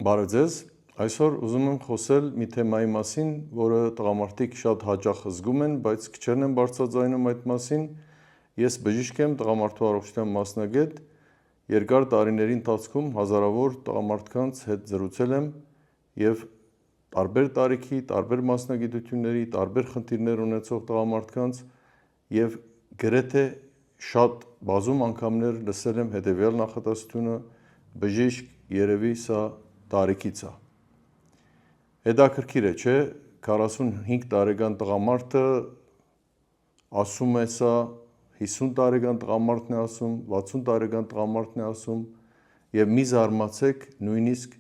Բարև ձեզ, այսօր ուզում եմ խոսել մի թեմայի մասին, որը տղամարդիկ շատ հաճախ զգում են, բայց քչերն են բարձրաձայնում այդ մասին։ Ես բժիշկ եմ, տղամարդու առողջության մասնագետ, երկար տարիների ընթացքում հազարավոր տղամարդկանց հետ զրուցել եմ եւ տարբեր տարիքի, տարբեր մասնագիտությունների, տարբեր խնդիրներ ունեցող տղամարդկանց եւ գրեթե շատ բազում անգամներ լսել եմ հետեւյալ նախադասությունը՝ բժիշկ, երևի սա տարիքից է։ Հետաքրքիր է, չէ՞, 45 տարեկան տղամարդը ասում է սա, 50 տարեկան տղամարդն է ասում, 60 տարեկան տղամարդն է ասում եւ մի զարմացեք, նույնիսկ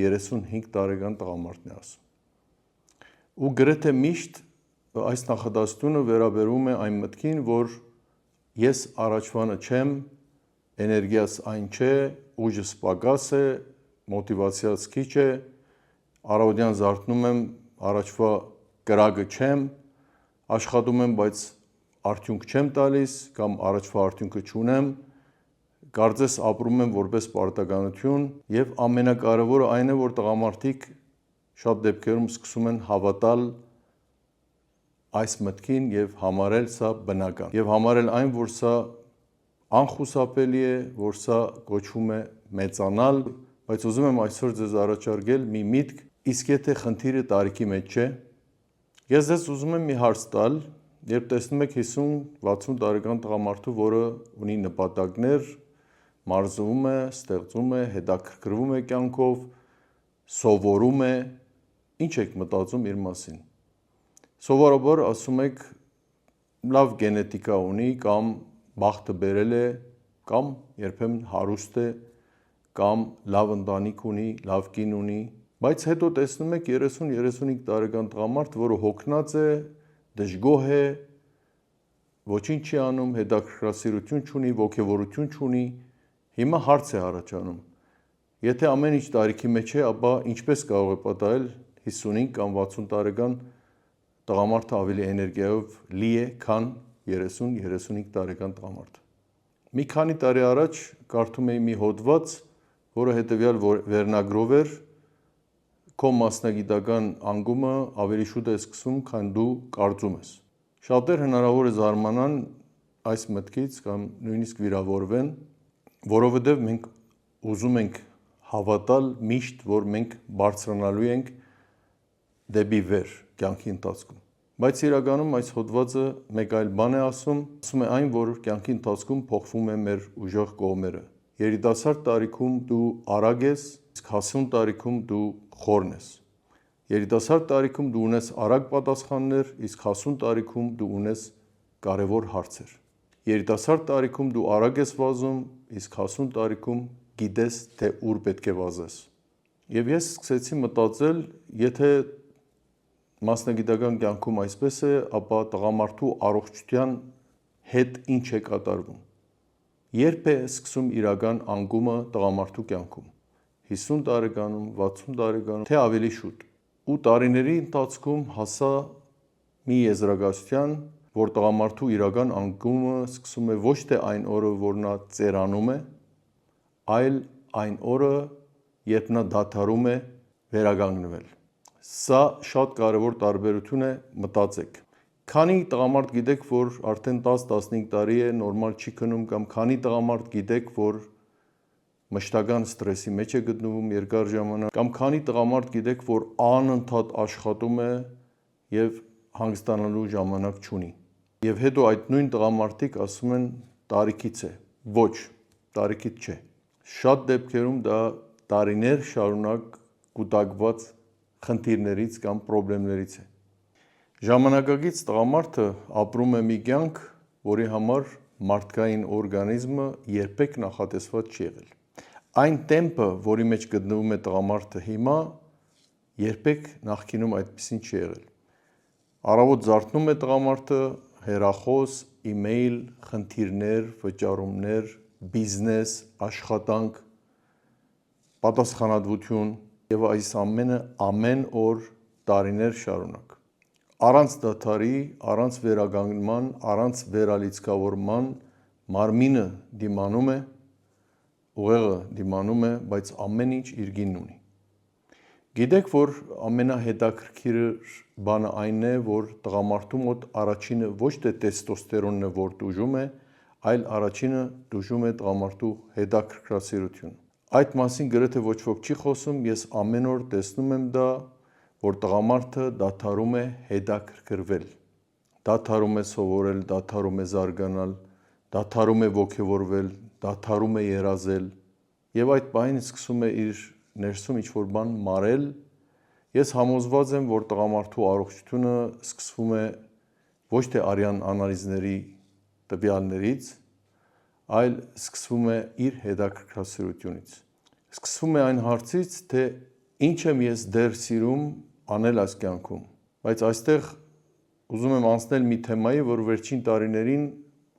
35 տարեկան տղամարդն է ասում։ Ու գրեթե միշտ այս նախադասությունը վերաբերում է այն մտքին, որ ես առաջվանը չեմ, էներգիաս այն չէ, ուժս պակաս է, մոտիվացիաս քիչ է, առավոտյան զարթնում եմ, առաջվա կրակը չեմ, աշխատում եմ, բայց արդյունք չեմ տալիս կամ առաջվա արդյունքը չունեմ, կարծես ապրում եմ որպես պարտականություն եւ ամենակարևորը այն է, որ տղամարդիկ շատ դեպքերում սկսում են հավատալ այս մտքին եւ համարել սա բնական եւ համարել այն, որ սա անխուսափելի է, որ սա կոչվում է մեծանալ, բայց ուզում եմ այսօր ձեզ առաջարկել մի միտք, իսկ եթե խնդիրը տարիքի մեջ չէ, ես ձեզ ուզում եմ մի հարց տալ, երբ տեսնում եք 50-60 տարեկան տղամարդու, որը ունի նպատակներ, մարզվում է, ստեղծում է, հետաքրքրվում է կյանքով, սովորում է, ինչ եք մտածում իր մասին։ Սովորաբար ասում եք լավ գենետիկա ունի կամ բախտը բերել է կամ երբեմն հարուստ է կամ լավ ընտանիք ունի, լավ կին ունի, բայց հետո տեսնում եք 30-35 տարեկան տղամարդ, որը հոգնած է, դժգոհ է, ոչինչ չի անում, հետաքրքրասիրություն չունի, ոգևորություն չունի, հիմա հարց է առաջանում. Եթե ամեն ինչ տարիքի մեջ է, ապա ինչպես կարող է պատահել 55 կամ 60 տարեկան տղամարդը ավելի էներգիայով լի է, քան 30-35 տարեկան տղամարդը։ Մի քանի տարի առաջ կարդում էի մի հոդված, որը հետևյալ վերնագրով էր. քո մասնագիտական անկումը ավելի շուտ է սկսում, քան դու կարծում ես։ Շատեր հնարավոր է զարմանան այս մտքից կամ նույնիսկ վիրավորվեն, որովհետև մենք ուզում ենք հավատալ միշտ, որ մենք բարձրանալու ենք դեպի վեր կյանքի ընթացքում։ Բայց իրականում այս հոդվածը մեկ այլ բան է ասում է այն, որ կյանքի ընթացքում փոխվում է մեր ուժեղ կողմերը։ Երիտասարդ տարիքում դու արագ ես, իսկ հասուն տարիքում դու խորն ես։ Երիտասարդ տարիքում դու ունես արագ պատասխաններ, իսկ հասուն տարիքում դու ունես կարևոր հարցեր։ Երիտասարդ տարիքում դու արագ ես վազում, իսկ հասուն տարիքում գիտես, թե ուր պետք է վազես։ Եվ ես սկսեցի մտածել, եթե մասնագիտական կյանքում այսպես է, ապա տղամարդու առողջության հետ ինչ է կատարվում։ Երբ է սկսում իրական անկումը տղամարդու կյանքում։ 50 տարեկանում, 60 տարեկանում, թե ավելի շուտ։ Ու տարիների ընթացքում հասա մի եզրակացության, որ տղամարդու իրական անկումը սկսում է ոչ թե այն օրը, որ նա ծերանում է, այլ այն օրը, երբ նա դադարում է վերականգնվել։ Սա շատ կարևոր տարբերություն է, մտածեք։ Քանի տղամարդ գիտեք, որ արդեն 10-15 տարի է նորմալ չի քնում կամ քանի տղամարդ գիտեք, որ մշտական ստրեսի մեջ է գտնվում երկար ժամանակ կամ քանի տղամարդ գիտեք, որ անընդհատ աշխատում է եւ հանգստանալու ժամանակ չունի։ Եվ հետո այդ նույն տղամարդիկ ասում են տարիքից է։ Ոչ, տարիքից չէ։ Շատ դեպքերում դա տարիներ շարունակ կուտակված խնդիրներից կամ խնդիրներից է։ Ժամանակակից տղամարդը ապրում է մի կյանք, որի համար մարդկային օրգանիզմը երբեք նախատեսված չի եղել։ Այն տեմպը, որի մեջ գտնվում է տղամարդը հիմա, երբեք նախկինում այդպեսին չի եղել։ Առավոտ զարթնում է տղամարդը, հեռախոս, email, խնդիրներ, վճարումներ, բիզնես, աշխատանք, պատասխանատվություն եւ այս ամենը ամեն օր տարիներ շարունակ։ Առանց դադարի, առանց վերականգնման, առանց վերալիցքավորման մարմինը դիմանում է, ուղեղը դիմանում է, բայց ամեն ինչ իր գինն ունի։ Գիտեք, որ ամենահետաքրքիր բանը այն է, որ տղամարդու մոտ առաջինը ոչ թե տեստոստերոնն է, որ տուժում է, այլ առաջինը տուժում է տղամարդու հետաքրքրասիրությունը։ Այդ մասին գրեթե ոչ ոք չի խոսում, ես ամեն օր տեսնում եմ դա, որ տղամարդը դադարում է հետաքրքրվել, դադարում է սովորել, դադարում է զարգանալ, դադարում է ոգևորվել, դադարում է երազել եւ այդ պահին սկսում է իր ներսում ինչ-որ բան մարել։ Ես համոզված եմ, որ տղամարդու առողջությունը սկսվում է ոչ թե արյան անալիզների տվյալներից, այլ սկսվում է իր հետաքրքրասիրությունից։ Սկսվում է այն հարցից, թե ինչ եմ ես դեռ սիրում անել այս կյանքում։ Բայց այստեղ ուզում եմ անցնել մի թեմայի, որ վերջին տարիներին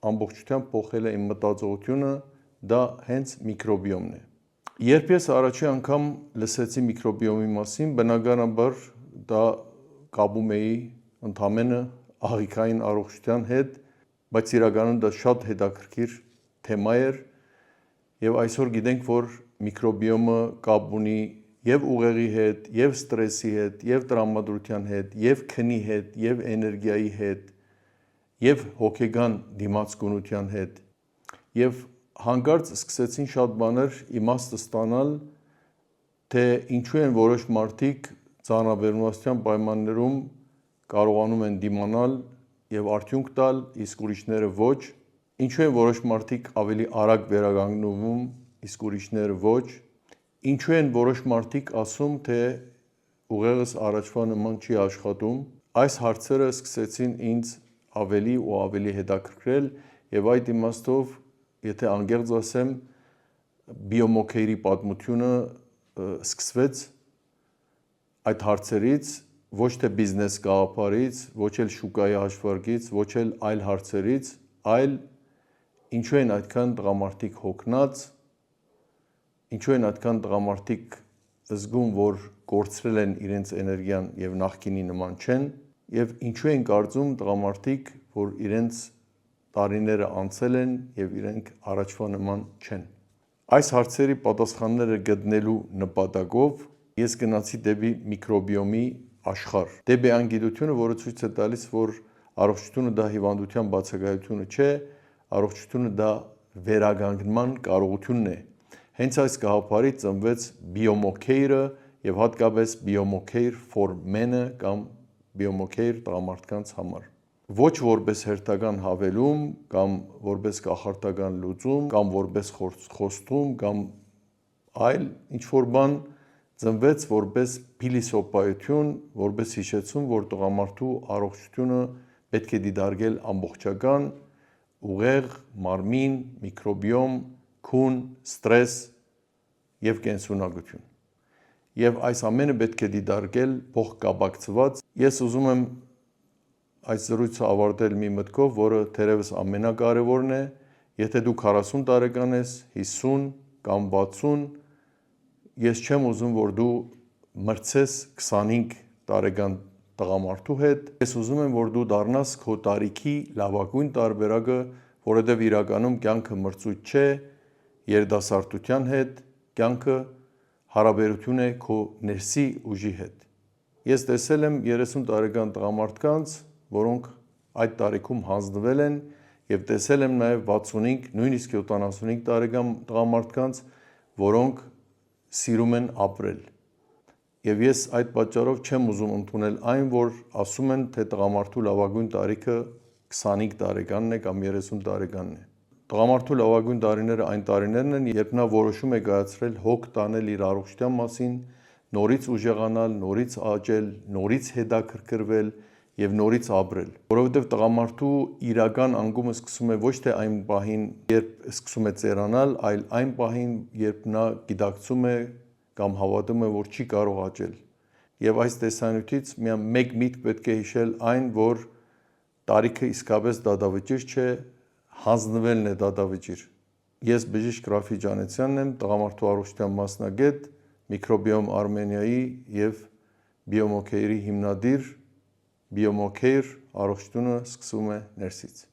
ամբողջությամբ փոխել է իմ մտածողությունը, դա հենց միկրոբիոմն է։ Երբ ես առաջի անգամ լսեցի միկրոբիոմի մասին, բնականաբար դա կապում էի ընդհանրապես աղիքային առողջության հետ, բայց իրականում դա շատ հետաքրքիր թեմա էր եւ այսօր գիտենք, որ միկրոբիոմը կապ ունի եւ ուղեղի հետ, եւ ստրեսի հետ, եւ տրամադրության հետ, եւ քնի հետ, եւ էներգիայի հետ, եւ հոգեգան դիմացկունության հետ եւ հանկարծ սկսեցին շատ բաներ իմաստը ստանալ, թե ինչու են որոշ մարդիկ ծանրաբեռնվածության պայմաններում կարողանում են դիմանալ եւ արդյունք տալ, իսկ ուրիշները ոչ, ինչու են որոշ մարդիկ ավելի արագ վերականգնվում, իսկ ուրիշները ոչ, ինչու են որոշ մարդիկ ասում, թե ուղեղս առաջվա նման չի աշխատում։ Այս հարցերը սկսեցին ինձ ավելի ու ավելի հետաքրքրել եւ այդ իմաստով, եթե անկեղծ ասեմ, բիոմոքեյրի պատմությունը սկսվեց այդ հարցերից, ոչ թե բիզնես գաղափարից, ոչ էլ շուկայի հաշվարկից, ոչ էլ այլ հարցերից, այլ ինչու են այդքան տղամարդիկ հոգնած, ինչու են այդքան տղամարդիկ զգում, որ կորցրել են իրենց էներգիան եւ նախկինի նման չեն, եւ ինչու են կարծում տղամարդիկ, որ իրենց տարիները անցել են եւ իրենք առաջվա նման չեն։ Այս հարցերի պատասխանները գտնելու նպատակով ես գնացի դեպի միկրոբիոմի աշխարհ, դեպի այն գիտությունը, որը ցույց է տալիս, որ առողջությունը դա հիվանդության բացակայությունը չէ, առողջությունը դա վերականգնման կարողությունն է։ Հենց այս գաղափարից ծնվեց բիոմոքեյրը եւ հատկապես բիոմոքեյր for men-ը կամ բիոմոքեյր տղամարդկանց համար։ Ոչ որպես հերթական հավելում կամ որպես կախարդական լուծում կամ որպես խոստում կամ այլ ինչ-որ բան ծնվեց որպես փիլիսոփայություն, որպես հիշեցում, որ տղամարդու առողջությունը պետք է դիտարկել ամբողջական, ուղեղ, մարմին, միկրոբիոմ, քուն, ստրես եւ կենսունակություն։ Եվ այս ամենը պետք է դիտարկել փոխկապակցված։ Ես ուզում եմ այս զրույցը ավարտել մի մտքով, որը թերևս ամենակարևորն է, եթե դու 40 տարեկան ես, 50 կամ 60, ես չեմ ուզում, որ դու մրցես 25 տարեկան տղամարդու հետ, ես ուզում եմ, որ դու դառնաս քո տարիքի լավագույն տարբերակը, որովհետև իրականում կյանքը մրցույթ չէ երիտասարդության հետ, կյանքը հարաբերություն է քո ներսի ուժի հետ։ Ես տեսել եմ 30 տարեկան տղամարդկանց, որոնք այդ տարիքում հանձնվել են եւ տեսել եմ նաեւ 65, նույնիսկ 75 տարեկան տղամարդկանց, որոնք սիրում են ապրել։ Եվ ես այդ պատճառով չեմ ուզում ընդունել այն, որ ասում են, թե տղամարդու լավագույն տարիքը 25 տարեկանն է կամ 30 տարեկանն է։ Տղամարդու լավագույն տարիները այն տարիներն են, երբ նա որոշում է կայացրել հոգ տանել իր առողջության մասին, նորից ուժեղանալ, նորից աճել, նորից հետաքրքրվել եւ նորից ապրել, որովհետեւ տղամարդու իրական անկումը սկսում է ոչ թե այն պահին, երբ սկսում է ծերանալ, այլ այն պահին, երբ նա գիտակցում է կամ հավատում է, որ չի կարող աճել։ Եվ այս տեսանյութից միայն մեկ միտք պետք է հիշել այն, որ տարիքը իսկապես դատավճիռ չէ, հանձնվելն է դատավճիռ։ Ես բժիշկ Ռաֆի Ջանեցյանն եմ, տղամարդու առողջության մասնագետ, Microbiome Armenia-ի եւ Biomokeir-ի հիմնադիր։ Biomokeir առողջությունը սկսվում է ներսից։